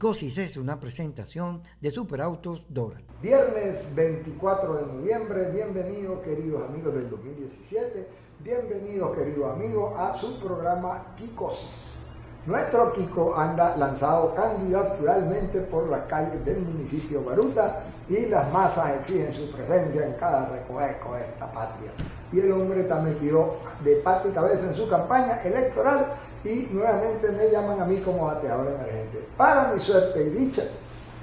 Psicosis es una presentación de Superautos Doral. Viernes 24 de noviembre, bienvenidos queridos amigos del 2017, bienvenidos queridos amigos a su programa Psicosis. Nuestro Kiko anda lanzado candidaturalmente por las calles del municipio de Baruta y las masas exigen su presencia en cada recoveco de esta patria. Y el hombre está metido de pata y cabeza en su campaña electoral y nuevamente me llaman a mí como bateador emergente. Para mi suerte y dicha,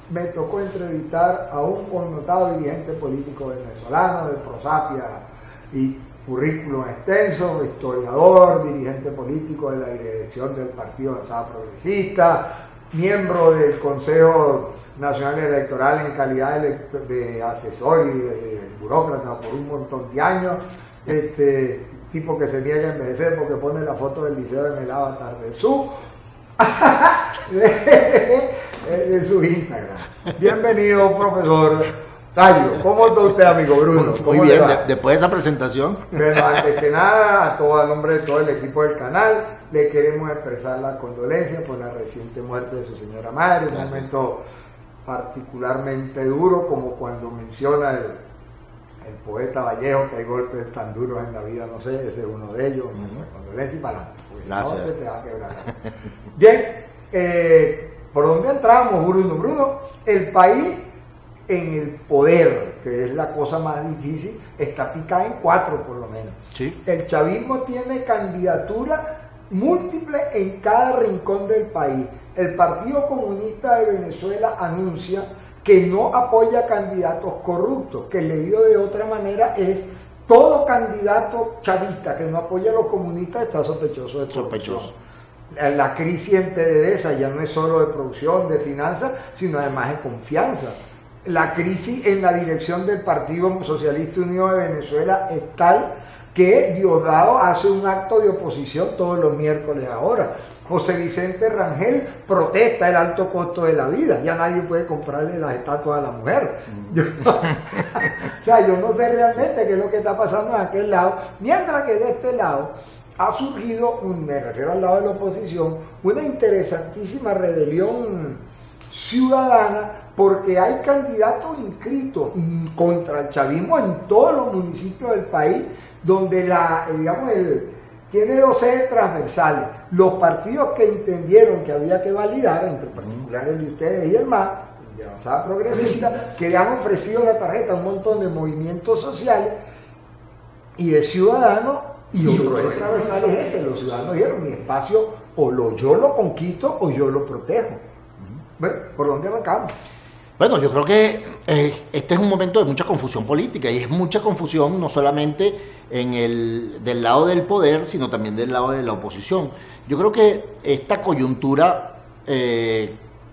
me tocó entrevistar a un connotado dirigente político venezolano del Prosapia y currículum extenso, historiador, dirigente político de la dirección del Partido Avanzada Progresista, miembro del Consejo Nacional Electoral en calidad de asesor y de burócrata por un montón de años, tipo que se niega a envejecer porque pone la foto del liceo en el avatar de su Instagram. Bienvenido, profesor Tallo. ¿Cómo está usted, amigo Bruno? Muy bien, después de esa presentación. Bueno, antes que nada, a nombre de todo el equipo del canal, le queremos expresar la condolencia por la reciente muerte de su señora madre. Un momento particularmente duro, como cuando menciona el poeta Vallejo, que hay golpes tan duros en la vida, no sé, ese es uno de ellos. Condolencia y para adelante. Gracias. No te va a quebrar. Bien, ¿por dónde entramos, Bruno? Bruno, el país en el poder, que es la cosa más difícil, está picada en 4 por lo menos. Sí. El chavismo tiene candidatura múltiple en cada rincón del país. El Partido Comunista de Venezuela anuncia que no apoya candidatos corruptos, que leído de otra manera es todo candidato chavista que no apoya a los comunistas está sospechoso de corrupción. La crisis en PDVSA ya no es solo de producción, de finanzas, sino además de confianza. La crisis en la dirección del Partido Socialista Unido de Venezuela es tal que Diosdado hace un acto de oposición todos los miércoles ahora. José Vicente Rangel protesta el alto costo de la vida, ya nadie puede comprarle las estatuas a la mujer. O sea, yo no sé realmente qué es lo que está pasando en aquel lado, mientras que de este lado ha surgido, me refiero al lado de la oposición, una interesantísima rebelión ciudadana, porque hay candidatos inscritos contra el chavismo en todos los municipios del país, donde tiene 2 ejes transversales. Los partidos que entendieron que había que validar, entre particulares de ustedes y el MAS, de Avanzada Progresista, que le han ofrecido la tarjeta a un montón de movimientos sociales y de ciudadanos, y otro eje transversal es ese. Los ciudadanos dijeron: mi espacio o yo lo conquisto o yo lo protejo. Bueno, ¿por dónde arrancamos? Bueno, yo creo que este es un momento de mucha confusión política, y es mucha confusión no solamente del lado del poder, sino también del lado de la oposición. Yo creo que esta coyuntura,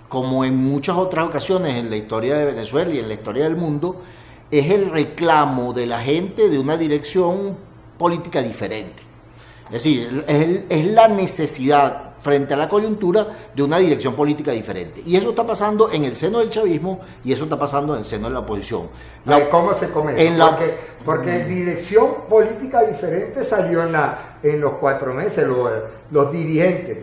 como en muchas otras ocasiones en la historia de Venezuela y en la historia del mundo, es el reclamo de la gente de una dirección política diferente. Es decir, es la necesidad frente a la coyuntura de una dirección política diferente. Y eso está pasando en el seno del chavismo y eso está pasando en el seno de la oposición. ¿Cómo se come? Porque dirección política diferente salió en los 4 meses, los dirigentes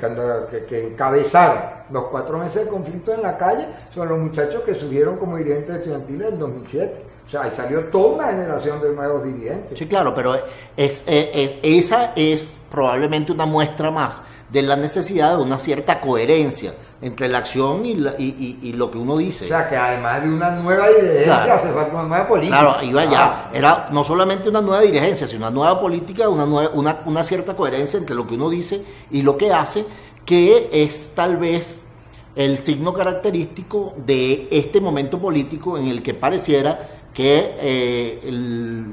que encabezaron los 4 meses de conflicto en la calle son los muchachos que surgieron como dirigentes estudiantiles en 2007. O sea, ahí salió toda una generación de nuevos dirigentes. Sí, claro, pero esa es probablemente una muestra más de la necesidad de una cierta coherencia entre la acción y lo que uno dice. O sea, que además de una nueva dirigencia, claro, hace falta una nueva política. Claro, iba allá. Era no solamente una nueva dirigencia, sino una nueva política, una cierta coherencia entre lo que uno dice y lo que hace, que es tal vez el signo característico de este momento político en el que pareciera que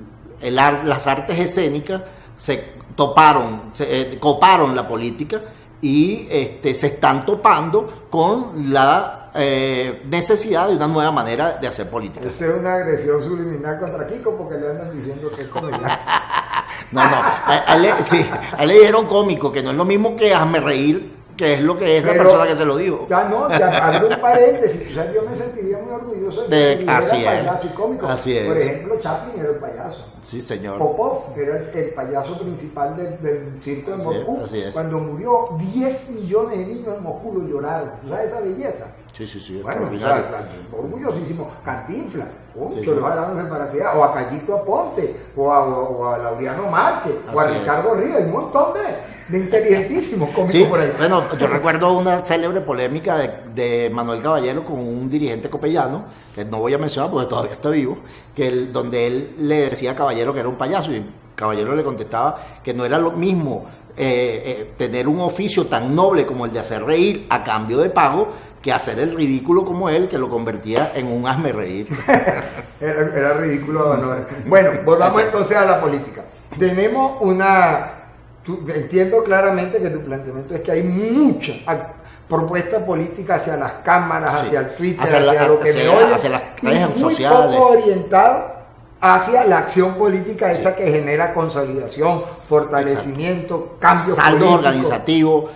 las artes escénicas coparon la política y se están topando con la necesidad de una nueva manera de hacer política. Esa es una agresión subliminal contra Kiko, porque le andan diciendo que es comediante. No, a él le dijeron cómico, que no es lo mismo que hazme reír que es lo que es la Pero persona que se lo dijo. Ya no, ya abro un paréntesis, o sea, yo me sentiría muy orgulloso de que Así era es, payaso y cómico. así es. Por ejemplo, Chaplin era el payaso. Sí, señor. Popov era el payaso principal del circo de Así Moscú. es, así es. Cuando murió, 10 millones de niños en Moscú lo lloraron. ¿Tú sabes esa belleza? Sí, Bueno, extraordinario. orgullosísimo. Cantinflas, Sí, que sí. los hablamos para ciudad, o a Callito Aponte, o a Laureano Márquez, o a Así es. Ricardo Ríos, hay un montón de inteligentísimos cómicos Sí, por ahí. bueno, yo recuerdo una célebre polémica de Manuel Caballero con un dirigente copellano, que no voy a mencionar porque todavía está vivo, donde él le decía a Caballero que era un payaso y Caballero le contestaba que no era lo mismo tener un oficio tan noble como el de hacer reír a cambio de pago que hacer el ridículo como él, que lo convertía en un hazme reír. Era ridículo. No. Bueno, volvamos entonces a la política. Tenemos entiendo claramente que tu planteamiento es que hay mucha propuesta política hacia las cámaras, Sí. hacia el Twitter, Hacia lo que hacia- me oye, hacia las y redes muy sociales. poco orientado hacia la acción política, Sí. esa que genera consolidación, fortalecimiento, cambios Saldo políticos. organizativo,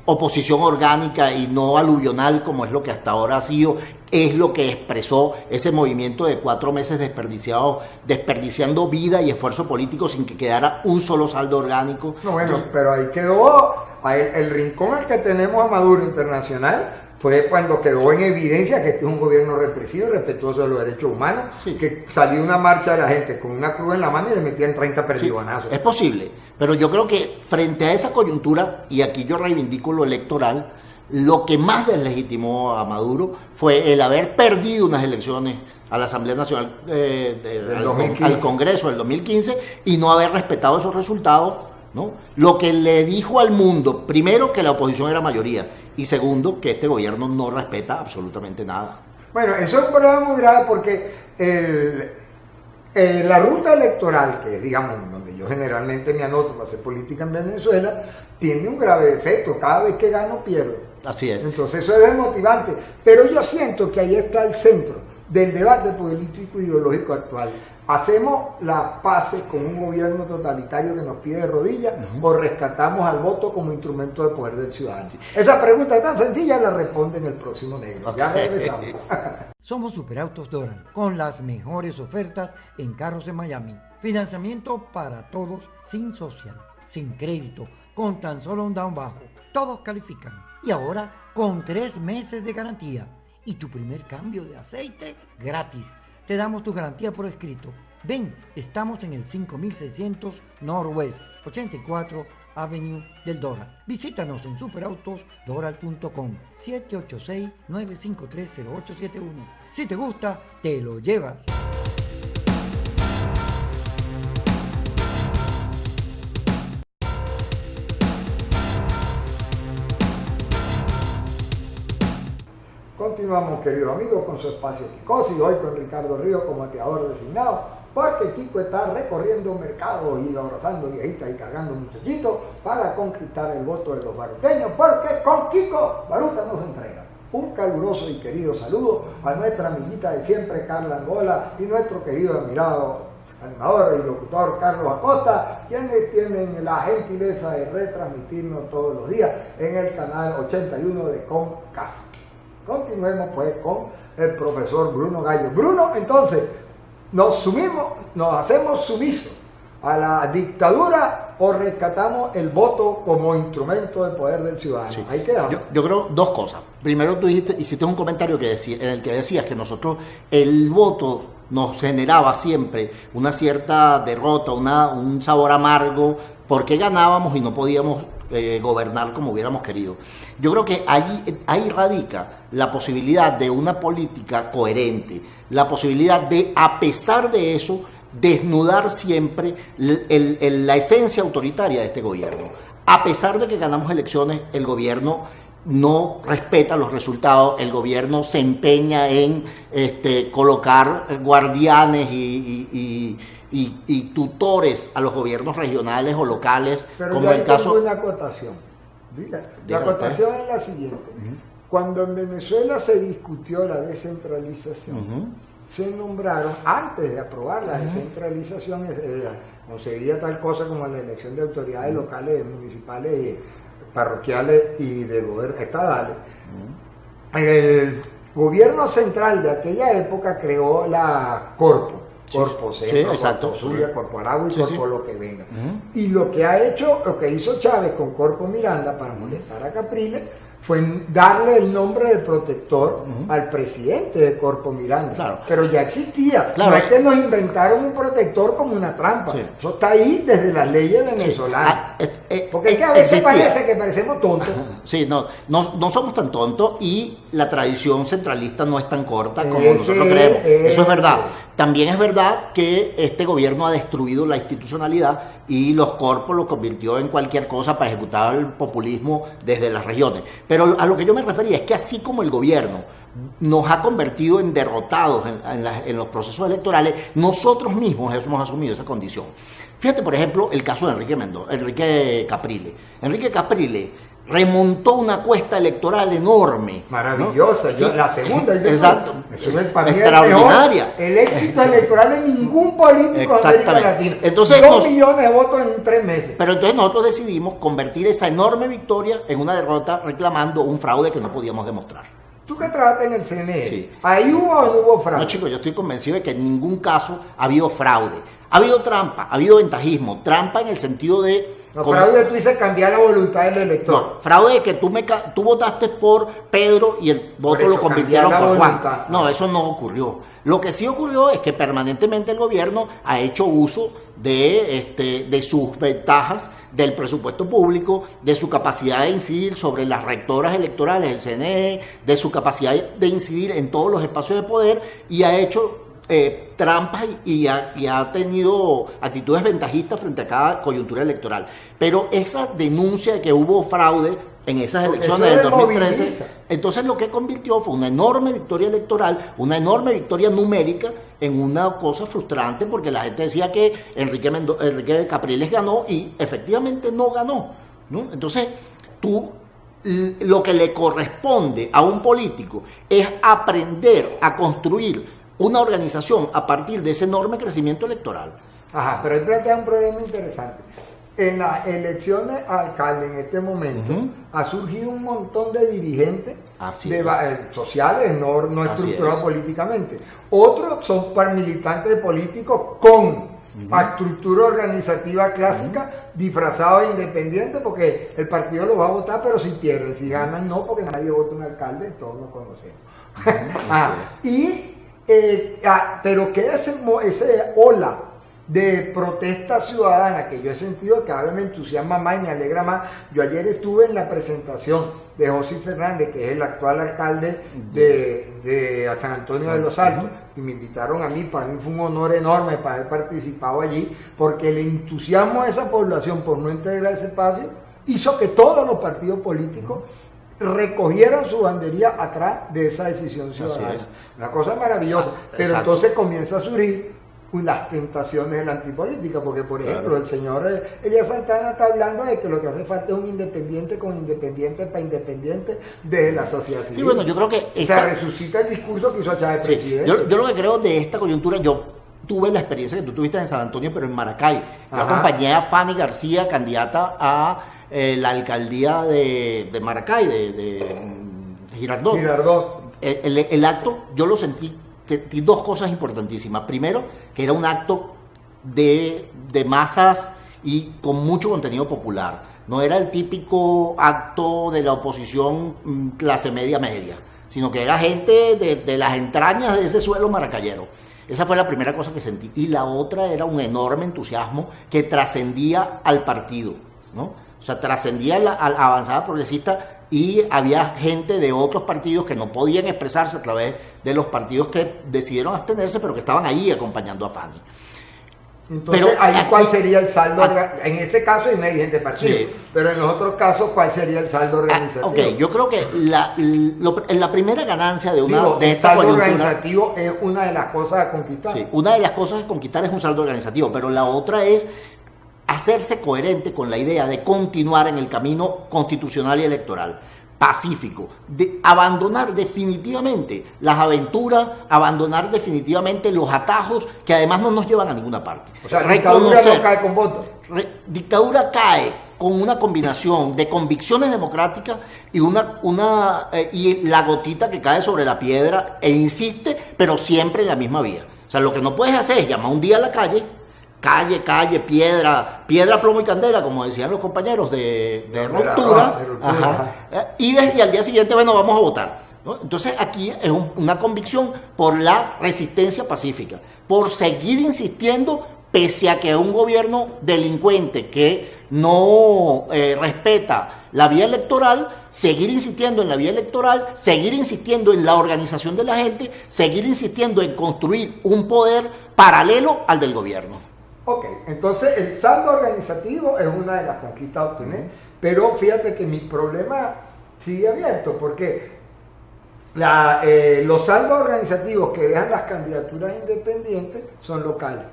oposición orgánica y no aluvional como es lo que hasta ahora ha sido, es lo que expresó ese movimiento de 4 meses desperdiciando vida y esfuerzo político sin que quedara un solo saldo orgánico. No, bueno, pero ahí quedó el rincón al que tenemos a Maduro internacional. Fue cuando quedó en evidencia que este es un gobierno represivo y respetuoso de los derechos humanos, Sí. que salió una marcha de la gente con una cruz en la mano y le metían 30 Sí, perdigonazos. es posible, pero yo creo que frente a esa coyuntura, y aquí yo reivindico lo electoral, lo que más deslegitimó a Maduro fue el haber perdido unas elecciones a la Asamblea Nacional, Del 2015. al Congreso del 2015, y no haber respetado esos resultados, ¿no? Lo que le dijo al mundo, primero, que la oposición era mayoría, y segundo, que este gobierno no respeta absolutamente nada. Bueno, eso es un problema muy grave porque la ruta electoral, que es, digamos, donde yo generalmente me anoto para hacer política en Venezuela, tiene un grave defecto. Cada vez que gano, pierdo. Así es. Entonces eso es desmotivante. Pero yo siento que ahí está el centro del debate político ideológico actual. ¿Hacemos las paces con un gobierno totalitario que nos pide de rodillas o rescatamos al voto como instrumento de poder del ciudadano? Esa pregunta es tan sencilla, la responde en el próximo negro. Ya regresamos. Somos Superautos Doral, con las mejores ofertas en carros en Miami. Financiamiento para todos, sin social, sin crédito, con tan solo un down bajo. Todos califican. Y ahora con 3 meses de garantía. Y tu primer cambio de aceite gratis. Te damos tu garantía por escrito. Ven, estamos en el 5600 Northwest 84 Avenue del Doral. Visítanos en superautosdoral.com 786-953-0871. Si te gusta, te lo llevas. Continuamos, queridos amigos, con su espacio Kikosi, hoy con Ricardo Ríos como ateador designado, porque Kiko está recorriendo mercados y abrazando viejitas y cargando muchachitos para conquistar el voto de los baruteños, porque con Kiko Baruta no se entrega. Un caluroso y querido saludo a nuestra amiguita de siempre, Carla Angola, y nuestro querido admirado animador y locutor Carlos Acosta, quienes tienen la gentileza de retransmitirnos todos los días en el canal 81 de Comcast. Continuemos pues con el profesor Bruno Gallo. Bruno, entonces, nos hacemos sumisos a la dictadura o rescatamos el voto como instrumento de poder del ciudadano. Sí. Ahí quedamos. Yo creo dos cosas. Primero, tú hiciste un comentario en el que decías que nosotros el voto nos generaba siempre una cierta derrota, un sabor amargo, porque ganábamos y no podíamos gobernar como hubiéramos querido. Yo creo que ahí radica la posibilidad de una política coherente, la posibilidad de, a pesar de eso, desnudar siempre la esencia autoritaria de este gobierno. A pesar de que ganamos elecciones, el gobierno no respeta los resultados, el gobierno se empeña en colocar guardianes y tutores a los gobiernos regionales o locales, Pero como yo ahí el caso... tengo una acotación. La Dígame acotación es la siguiente. Cuando en Venezuela se discutió la descentralización, se nombraron, antes de aprobar la descentralización, concebía tal cosa como la elección de autoridades locales, municipales parroquiales y de gobierno estadales. El gobierno central de aquella época creó la Corpo. Corpo Centro, exacto. Corpo Zulia, Corpo Aragua y Corpo lo que venga. Uh-huh. Y lo que hizo Chávez con Corpo Miranda para molestar a Capriles fue darle el nombre de protector al presidente de Corpo Miranda. Claro. Pero ya existía. Claro. No es que nos inventaron un protector como una trampa. Sí. Eso está ahí desde las leyes venezolanas. Porque es que a veces existía. parece que parecemos tontos. Sí, no somos tan tontos y la tradición centralista no es tan corta como nosotros creemos. Eso es verdad. También es verdad que este gobierno ha destruido la institucionalidad y los corpos lo convirtió en cualquier cosa para ejecutar el populismo desde las regiones. Pero a lo que yo me refería es que así como el gobierno nos ha convertido en derrotados en los procesos electorales, nosotros mismos hemos asumido esa condición. Fíjate, por ejemplo, el caso de Enrique Capriles. Enrique Capriles remontó una cuesta electoral enorme. Maravillosa, ¿no? Sí, la segunda. Exacto. Eso es para mí extraordinaria. El éxito electoral de ningún político de América Latina. Entonces, 2 millones de votos en 3 meses. Pero entonces nosotros decidimos convertir esa enorme victoria en una derrota reclamando un fraude que no podíamos demostrar. Tú que trabajas en el CNE, sí. ¿ahí hubo o no hubo fraude? No, chicos, yo estoy convencido de que en ningún caso ha habido fraude. Ha habido trampa, ha habido ventajismo. Trampa en el sentido de... No, fraude tú dices cambiar la voluntad del elector. No, fraude de que tú votaste por Pedro y el voto lo convirtieron por Juan. No, eso no ocurrió. Lo que sí ocurrió es que permanentemente el gobierno ha hecho uso de sus ventajas del presupuesto público, de su capacidad de incidir sobre las rectoras electorales del CNE, de su capacidad de incidir en todos los espacios de poder y ha hecho trampas y ha tenido actitudes ventajistas frente a cada coyuntura electoral. Pero esa denuncia de que hubo fraude en esas elecciones del 2013, entonces lo que convirtió fue una enorme victoria electoral, una enorme victoria numérica en una cosa frustrante, porque la gente decía que Enrique Capriles ganó y efectivamente no ganó, ¿no? Entonces, lo que le corresponde a un político es aprender a construir una organización a partir de ese enorme crecimiento electoral. Ajá, pero ahí plantea un problema interesante. En las elecciones a alcalde en este momento ha surgido un montón de dirigentes sociales, no estructurados políticamente. Otros son militantes políticos con estructura organizativa clásica, disfrazados de independientes, porque el partido los va a votar, pero si pierden, si ganan, no, porque nadie vota un alcalde, todos lo conocemos. Pero que ese ola de protesta ciudadana que yo he sentido, cada vez me entusiasma más y me alegra más. Yo ayer estuve en la presentación de José Fernández, que es el actual alcalde de San Antonio de los Altos, y me invitaron a mí. Para mí fue un honor enorme para haber participado allí, porque el entusiasmo de esa población por no integrar ese espacio hizo que todos los partidos políticos recogieron su bandería atrás de esa decisión ciudadana. Una cosa maravillosa. Pero entonces comienza a surgir las tentaciones de la antipolítica, porque por ejemplo el señor Elías Santana está hablando de que lo que hace falta es un independiente con independiente para independiente desde la sociedad civil. Sí, bueno, yo creo que se resucita el discurso que hizo Chávez presidente. Yo lo que creo de esta coyuntura, yo tuve la experiencia que tú tuviste en San Antonio, pero en Maracay. Yo acompañé a Fanny García, candidata a la alcaldía de Maracay, de Girardot. El acto, yo lo sentí dos cosas importantísimas. Primero, que era un acto de masas y con mucho contenido popular. No era el típico acto de la oposición clase media, sino que era gente de las entrañas de ese suelo maracayero. Esa fue la primera cosa que sentí. Y la otra era un enorme entusiasmo que trascendía al partido, ¿no? O sea, trascendía a la avanzada progresista, y había gente de otros partidos que no podían expresarse a través de los partidos que decidieron abstenerse, pero que estaban ahí acompañando a Fanny. Entonces, pero ahí ¿cuál sería el saldo? En ese caso hay una dirigente partido, pero en los otros casos, ¿cuál sería el saldo organizativo? Yo creo que la primera ganancia de esta saldo organizativo es una de las cosas a conquistar. Sí, una de las cosas a conquistar es un saldo organizativo, pero la otra es hacerse coherente con la idea de continuar en el camino constitucional y electoral, pacífico, de abandonar definitivamente las aventuras, abandonar definitivamente los atajos que además no nos llevan a ninguna parte. O sea, la dictadura no cae con votos. Dictadura cae con una combinación de convicciones democráticas y y la gotita que cae sobre la piedra e insiste, pero siempre en la misma vía. O sea, lo que no puedes hacer es llamar un día a la calle, piedra, plomo y candela, como decían los compañeros de ruptura, y al día siguiente, bueno, vamos a votar, ¿no? Entonces aquí es una convicción por la resistencia pacífica, por seguir insistiendo pese a que un gobierno delincuente que no respeta la vía electoral, seguir insistiendo en la vía electoral, seguir insistiendo en la organización de la gente, seguir insistiendo en construir un poder paralelo al del gobierno. Ok, entonces el saldo organizativo es una de las conquistas a obtener, pero fíjate que mi problema sigue abierto, porque los saldos organizativos que dejan las candidaturas independientes son locales.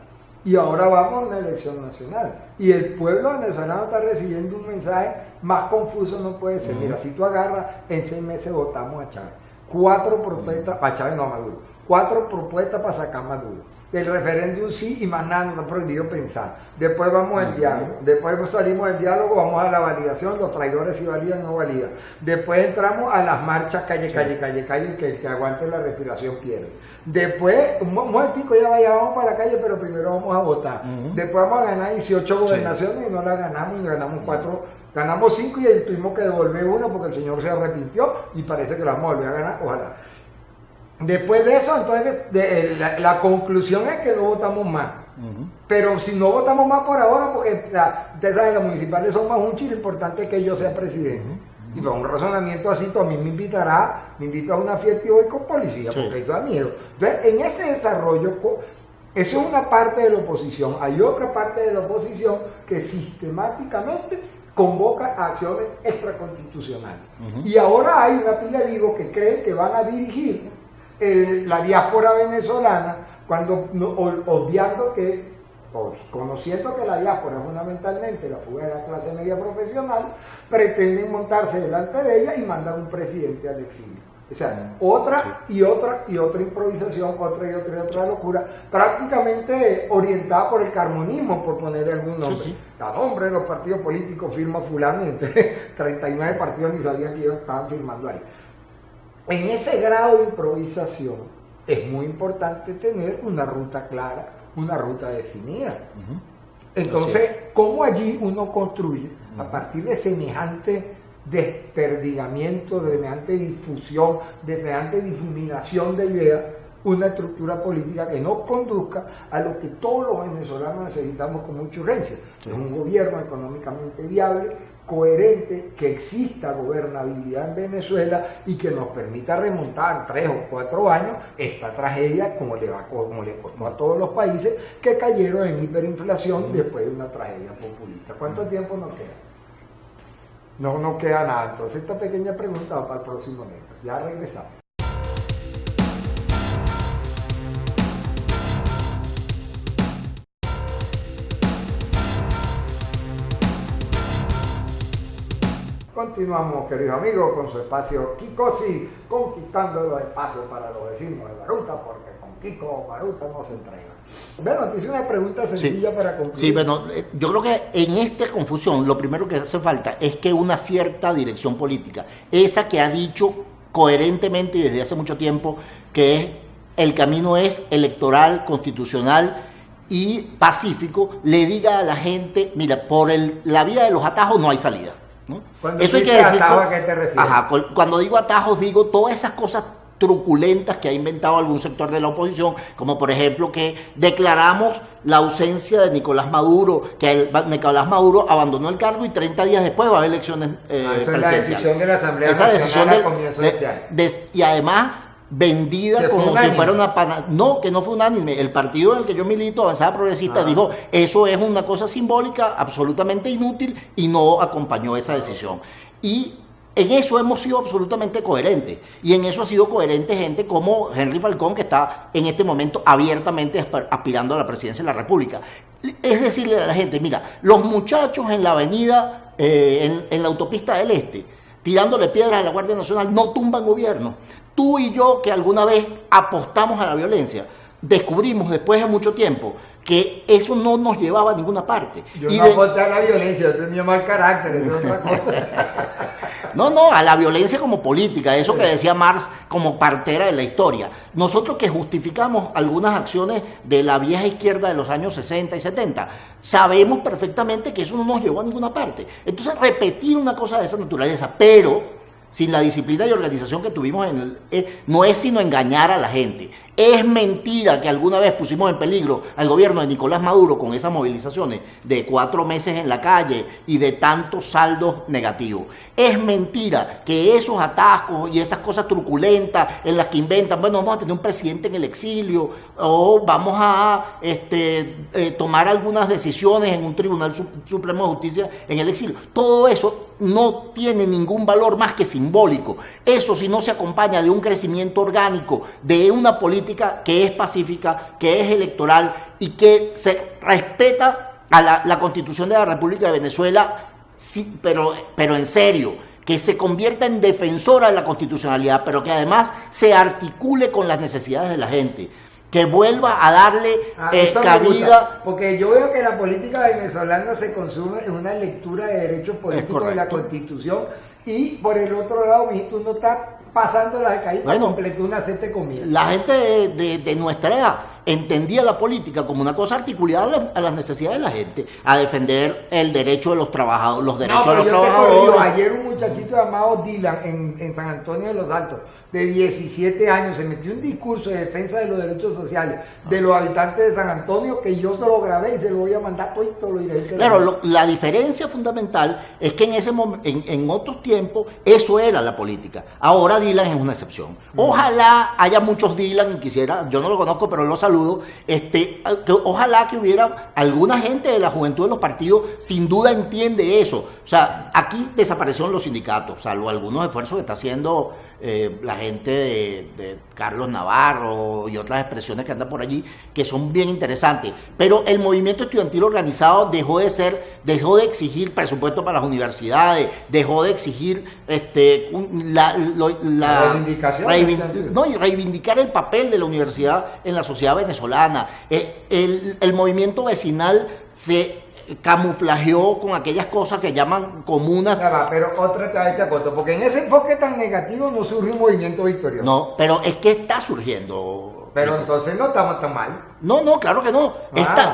Y ahora vamos a una elección nacional. Y el pueblo venezolano está recibiendo un mensaje más confuso, no puede ser. Mira, si tú agarras, en 6 meses votamos a Chávez. 4 propuestas, a Chávez no, a Maduro. 4 propuestas para sacar a Maduro. El referéndum sí y más nada, no ha prohibido pensar. Después vamos al diálogo. Después salimos del diálogo, vamos a la validación, los traidores si validan o no validan. Después entramos a las marchas calle, que el que aguante la respiración pierde. Después, un momentico, ya vamos para la calle, pero primero vamos a votar. Después vamos a ganar 18 gobernaciones y no la ganamos, y ganamos 4. Ganamos 5 y tuvimos que devolver 1 porque el señor se arrepintió y parece que la vamos a volver a ganar, ojalá. Después de eso, entonces, la conclusión es que no votamos más. Pero si no votamos más por ahora, porque ustedes saben, los municipales son más un chile, lo importante es que yo sea presidente. Y para un razonamiento así, tú a mí me invito a una fiesta y voy con policía, porque eso da miedo. Entonces, en ese desarrollo, eso es una parte de la oposición. Hay otra parte de la oposición que sistemáticamente convoca a acciones extraconstitucionales. Y ahora hay una pila de vivos que creen que van a dirigir la diáspora venezolana, obviando conociendo que la diáspora es fundamentalmente la fuga de la clase media profesional, pretenden montarse delante de ella y mandar un presidente al exilio. O sea, otra improvisación, otra locura, prácticamente orientada por el carmonismo, por poner algún nombre. Da nombre de los partidos políticos, firma fulano, y entonces 39 partidos ni sabían que ellos estaban firmando ahí. En ese grado de improvisación es muy importante tener una ruta clara, una ruta definida. Entonces, ¿cómo allí uno construye, a partir de semejante desperdigamiento, de semejante difusión, de semejante difuminación de ideas, una estructura política que nos conduzca a lo que todos los venezolanos necesitamos con mucha urgencia? Es un gobierno económicamente viable, coherente, que exista gobernabilidad en Venezuela y que nos permita remontar 3 o 4 años esta tragedia, como le costó a todos los países que cayeron en hiperinflación después de una tragedia populista. ¿Cuánto tiempo nos queda? No nos queda nada. Entonces esta pequeña pregunta va para el próximo mes. Ya regresamos. Continuamos, queridos amigos, con su espacio Kikosi, conquistando los espacios para los vecinos de Baruta, porque con Kiko Baruta no se entrega. Bueno, te hice una pregunta sencilla para concluir. Sí, bueno, yo creo que en esta confusión lo primero que hace falta es que una cierta dirección política, esa que ha dicho coherentemente y desde hace mucho tiempo que el camino es electoral, constitucional y pacífico, le diga a la gente, mira, por la vía de los atajos no hay salida, ¿no? Eso hay que decir. ¿A qué te refieres? Ajá, cuando digo atajos, digo todas esas cosas truculentas que ha inventado algún sector de la oposición, como por ejemplo que declaramos la ausencia de Nicolás Maduro, que Nicolás Maduro abandonó el cargo y 30 días después va a haber elecciones presidenciales. Es la decisión de la Asamblea Esa decisión Nacional al comienzo de este año. Y además vendida como si fuera una no, que no fue unánime. El partido en el que yo milito, Avanzada Progresista, dijo, eso es una cosa simbólica, absolutamente inútil, y no acompañó esa decisión. Y en eso hemos sido absolutamente coherentes. Y en eso ha sido coherente gente como Henry Falcón, que está en este momento abiertamente aspirando a la presidencia de la República. Es decirle a la gente, mira, los muchachos en la avenida, en la autopista del Este, tirándole piedras a la Guardia Nacional, no tumban gobierno. Tú y yo, que alguna vez apostamos a la violencia, descubrimos después de mucho tiempo que eso no nos llevaba a ninguna parte. Yo no aporté a la violencia, yo tenía mal carácter, eso es otra cosa. No, a la violencia como política, eso que decía Marx como partera de la historia. Nosotros que justificamos algunas acciones de la vieja izquierda de los años 60 y 70, sabemos perfectamente que eso no nos llevó a ninguna parte. Entonces, repetir una cosa de esa naturaleza, pero sin la disciplina y organización que tuvimos no es sino engañar a la gente. Es mentira que alguna vez pusimos en peligro al gobierno de Nicolás Maduro con esas movilizaciones de 4 meses en la calle y de tantos saldos negativos. Es mentira que esos atascos y esas cosas truculentas en las que inventan, bueno, vamos a tener un presidente en el exilio o vamos a tomar algunas decisiones en un Tribunal Supremo de Justicia en el exilio. Todo eso no tiene ningún valor más que simbólico. Eso, si no se acompaña de un crecimiento orgánico, de una política que es pacífica, que es electoral y que se respeta a la Constitución de la República de Venezuela, sí, pero en serio, que se convierta en defensora de la constitucionalidad, pero que además se articule con las necesidades de la gente, que vuelva a darle cabida. Porque yo veo que la política venezolana se consume en una lectura de derechos políticos de la Constitución, y por el otro lado, tú no estás pasando la caída completa, una sete comida. La gente de nuestra edad entendía la política como una cosa articulada a las necesidades de la gente, a defender el derecho de los trabajadores, los derechos de los trabajadores. Ayer un muchachito llamado Dylan en San Antonio de los Altos, de 17 años, se metió un discurso de defensa de los derechos sociales de los habitantes de San Antonio, que yo se lo grabé y se lo voy a mandar todo lo iré. Claro, la diferencia fundamental es que en ese en otros tiempos eso era la política. Ahora Dylan es una excepción. Ojalá haya muchos Dylan, yo no lo conozco, pero lo saludo. Ojalá que hubiera alguna gente de la juventud de los partidos, sin duda entiende eso. O sea, aquí desaparecieron los sindicatos, salvo algunos esfuerzos que está haciendo la gente de Carlos Navarro y otras expresiones que andan por allí, que son bien interesantes. Pero el movimiento estudiantil organizado dejó de exigir presupuesto para las universidades, dejó de exigir reivindicar el papel de la universidad en la sociedad venezolana. El movimiento vecinal se camuflajeó con aquellas cosas que llaman comunas. Pero otra vez te aporto, porque en ese enfoque tan negativo no surge un movimiento victorioso. No, pero es que está surgiendo. Pero entonces no estamos tan mal. No, claro que no.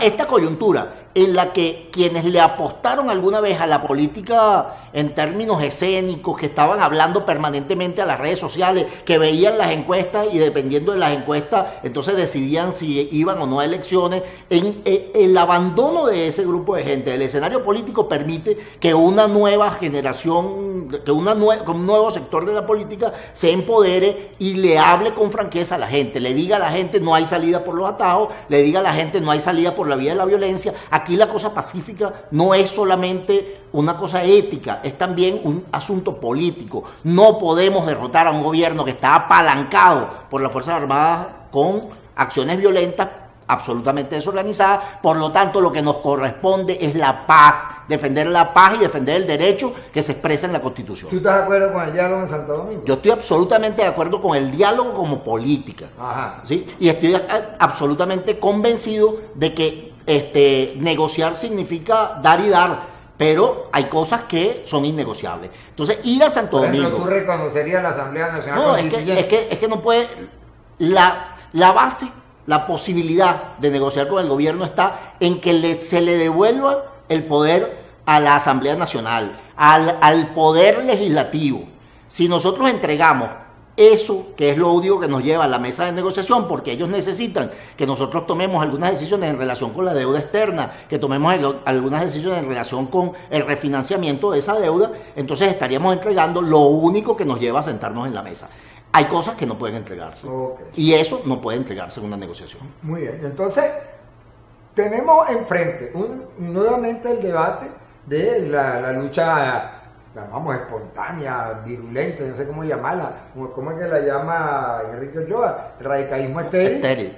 Esta coyuntura en la que quienes le apostaron alguna vez a la política en términos escénicos, que estaban hablando permanentemente a las redes sociales, que veían las encuestas y dependiendo de las encuestas, entonces decidían si iban o no a elecciones. El abandono de ese grupo de gente del escenario político permite que una nueva generación, que un nuevo sector de la política se empodere y le hable con franqueza a la gente, le diga a la gente no hay salida por los atajos, le diga a la gente no hay salida por la vía de la violencia. Aquí la cosa pacífica no es solamente una cosa ética, es también un asunto político. No podemos derrotar a un gobierno que está apalancado por las Fuerzas Armadas con acciones violentas absolutamente desorganizadas. Por lo tanto, lo que nos corresponde es la paz, defender la paz y defender el derecho que se expresa en la Constitución. ¿Tú estás de acuerdo con el diálogo en Santo Domingo? Yo estoy absolutamente de acuerdo con el diálogo como política. Ajá. ¿Sí? Y estoy absolutamente convencido de que negociar significa dar y dar, pero hay cosas que son innegociables. Entonces, ir a Santo Domingo. ¿Tú reconocerías la Asamblea Nacional Constituyente? Es que no puede. La base, la posibilidad de negociar con el gobierno está en que se le devuelva el poder a la Asamblea Nacional, al poder legislativo. Si nosotros entregamos eso, que es lo único que nos lleva a la mesa de negociación, porque ellos necesitan que nosotros tomemos algunas decisiones en relación con la deuda externa, que tomemos algunas decisiones en relación con el refinanciamiento de esa deuda, entonces estaríamos entregando lo único que nos lleva a sentarnos en la mesa. Hay cosas que no pueden entregarse, y eso no puede entregarse en una negociación. Muy bien, entonces tenemos enfrente nuevamente el debate de la lucha, llamamos espontánea, virulenta, no sé cómo llamarla, ¿cómo es que la llama Enrique Ochoa? El radicalismo estéril.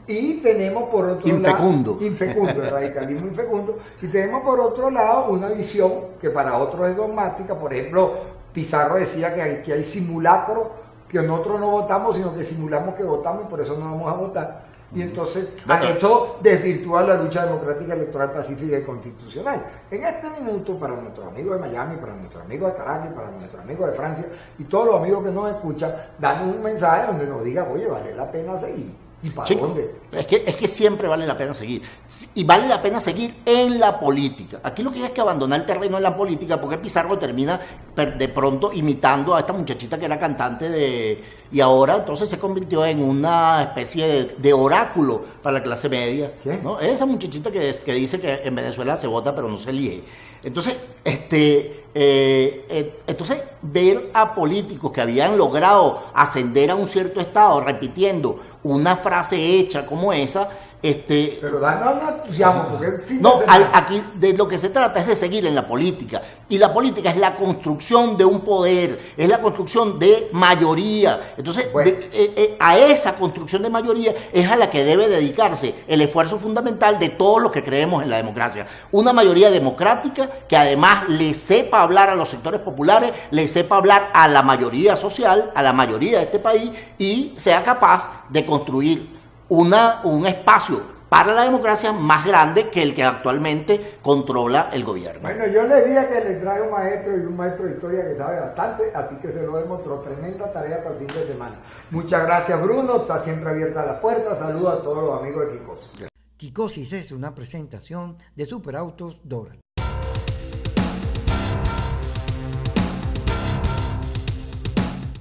Y tenemos por otro lado... Infecundo, el radicalismo infecundo. Y tenemos por otro lado una visión que para otros es dogmática. Por ejemplo, Pizarro decía que hay simulacros, que nosotros no votamos, sino que simulamos que votamos y por eso no vamos a votar. Y entonces eso desvirtúa la lucha democrática, electoral, pacífica y constitucional. En este minuto, para nuestros amigos de Miami, para nuestros amigos de Caracas, para nuestros amigos de Francia y todos los amigos que nos escuchan, damos un mensaje donde nos diga, oye, vale la pena seguir. ¿Y para dónde? Es que siempre vale la pena seguir. Y vale la pena seguir en la política. Aquí lo que hay que abandonar el terreno en la política, porque Pizarro termina de pronto imitando a esta muchachita que era cantante y ahora entonces se convirtió en una especie de oráculo para la clase media, ¿no? Esa muchachita que dice que en Venezuela se vota pero no se elige. Entonces, entonces ver a políticos que habían logrado ascender a un cierto estado repitiendo una frase hecha como esa, pero danos un entusiasmo, porque aquí de lo que se trata es de seguir en la política, y la política es la construcción de un poder, es la construcción de mayoría. Entonces, bueno, a esa construcción de mayoría es a la que debe dedicarse el esfuerzo fundamental de todos los que creemos en la democracia. Una mayoría democrática que además le sepa hablar a los sectores populares, le sepa hablar a la mayoría social, a la mayoría de este país, y sea capaz de construir un espacio para la democracia más grande que el que actualmente controla el gobierno. Bueno, yo les dije que les trae un maestro y un maestro de historia que sabe bastante, a ti que se lo demostró. Tremenda tarea para el fin de semana. Muchas gracias, Bruno, está siempre abierta la puerta. Saludos a todos los amigos de Kikosis. Kikosis es una presentación de Superautos Doral.